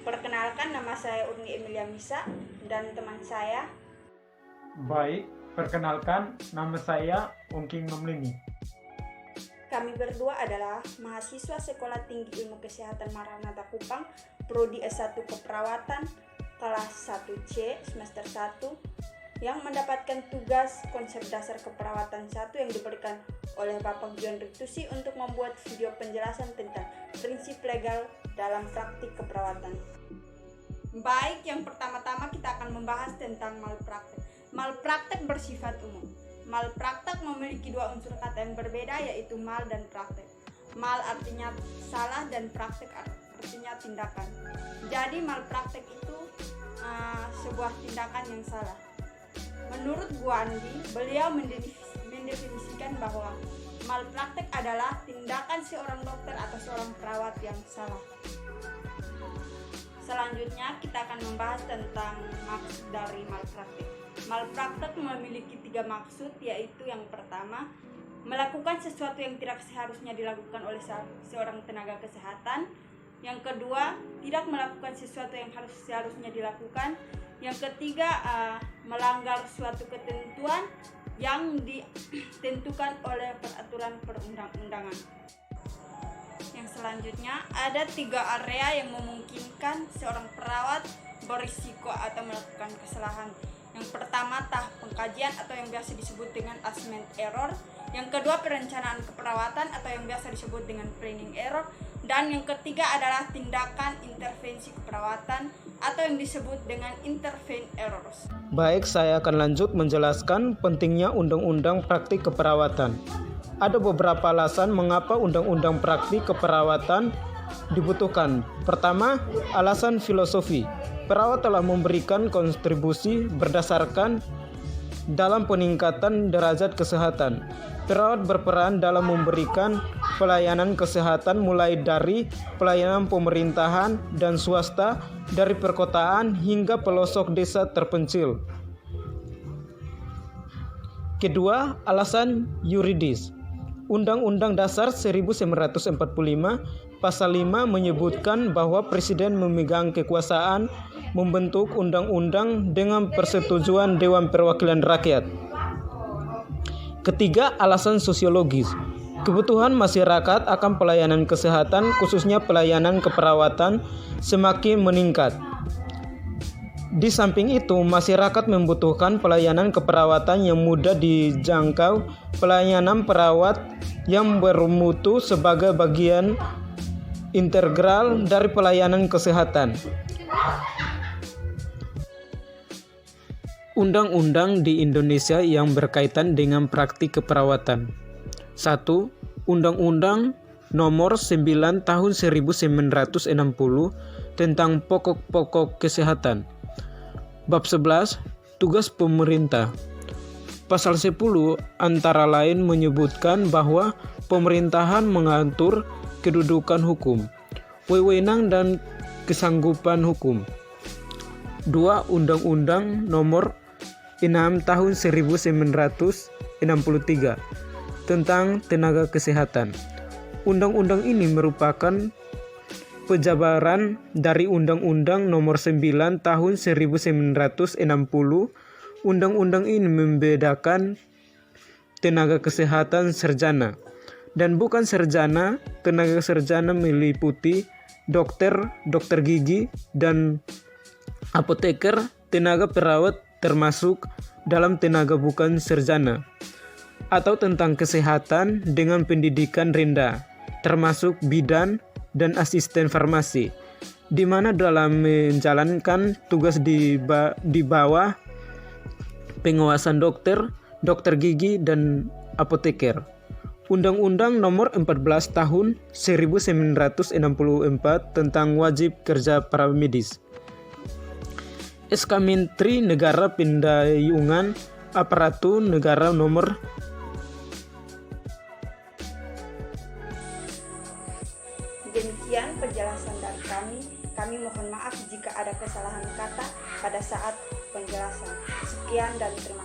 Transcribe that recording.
Perkenalkan, nama saya Urni Emilia Misa dan teman saya. Baik, perkenalkan nama saya Ongking Nomlini. Kami berdua adalah mahasiswa Sekolah Tinggi Ilmu Kesehatan Maranatha Kupang, Prodi S1 Keperawatan, kelas 1C, semester 1, yang mendapatkan tugas konsep dasar keperawatan 1 yang diberikan oleh Bapak John Ritusi untuk membuat video penjelasan tentang prinsip legal dalam praktik keperawatan. Baik, yang pertama-tama kita akan membahas tentang malpraktek. Malpraktek bersifat umum. Malpraktek memiliki dua unsur kata yang berbeda, yaitu mal dan praktek. Mal artinya salah dan praktek artinya tindakan. Jadi malpraktek itu sebuah tindakan yang salah. Menurut Bu Andi, beliau mendefinisikan bahwa malpraktek adalah tindakan seorang dokter atau seorang perawat yang salah. Selanjutnya kita akan membahas tentang maksud dari malpraktek. Malpraktek memiliki 3 maksud, yaitu yang pertama, melakukan sesuatu yang tidak seharusnya dilakukan oleh seorang tenaga kesehatan. Yang kedua, tidak melakukan sesuatu yang seharusnya dilakukan. Yang ketiga, melanggar suatu ketentuan yang ditentukan oleh peraturan perundang-undangan. Yang selanjutnya, ada 3 area yang memungkinkan seorang perawat berisiko atau melakukan kesalahan. Yang pertama, tahap pengkajian atau yang biasa disebut dengan assessment error. Yang kedua, perencanaan keperawatan atau yang biasa disebut dengan planning error. Dan yang ketiga adalah tindakan intervensi keperawatan atau yang disebut dengan intervene errors. Baik, saya akan lanjut menjelaskan pentingnya Undang-Undang Praktik Keperawatan. Ada beberapa alasan mengapa Undang-Undang Praktik Keperawatan dibutuhkan. Pertama, alasan filosofi. Perawat telah memberikan kontribusi berdasarkan dalam peningkatan derajat kesehatan. Perawat berperan dalam memberikan pelayanan kesehatan mulai dari pelayanan pemerintahan dan swasta, dari perkotaan hingga pelosok desa terpencil. Kedua, alasan yuridis. Undang-Undang Dasar 1945 Pasal 5 menyebutkan bahwa Presiden memegang kekuasaan membentuk undang-undang dengan persetujuan Dewan Perwakilan Rakyat. Ketiga, alasan sosiologis. Kebutuhan masyarakat akan pelayanan kesehatan, khususnya pelayanan keperawatan, semakin meningkat. Di samping itu, masyarakat membutuhkan pelayanan keperawatan yang mudah dijangkau, pelayanan perawat yang bermutu sebagai bagian integral dari pelayanan kesehatan. Undang-undang di Indonesia yang berkaitan dengan praktik keperawatan. 1. Undang-Undang Nomor 9 Tahun 1960 tentang pokok-pokok kesehatan. Bab 11. Tugas pemerintah. Pasal 10 antara lain menyebutkan bahwa pemerintahan mengatur kedudukan hukum, wewenang dan kesanggupan hukum. 2. Undang-Undang Nomor 6 Tahun 1963 tentang tenaga kesehatan. Undang-undang ini merupakan penjabaran dari Undang-Undang Nomor 9 Tahun 1960. Undang-undang ini membedakan tenaga kesehatan sarjana dan bukan sarjana. Tenaga sarjana meliputi dokter, dokter gigi, dan apoteker. Tenaga perawat termasuk dalam tenaga bukan sarjana atau tentang kesehatan dengan pendidikan rendah, termasuk bidan dan asisten farmasi, di mana dalam menjalankan tugas di bawah pengawasan dokter, dokter gigi, dan apoteker. Undang-Undang Nomor 14 Tahun 1964 tentang wajib kerja para medis. SK Menteri Negara Pendayungan Aparatur Negara Nomor Demikian penjelasan dari kami. Kami mohon maaf jika ada kesalahan kata pada saat penjelasan. Sekian dan terima kasih.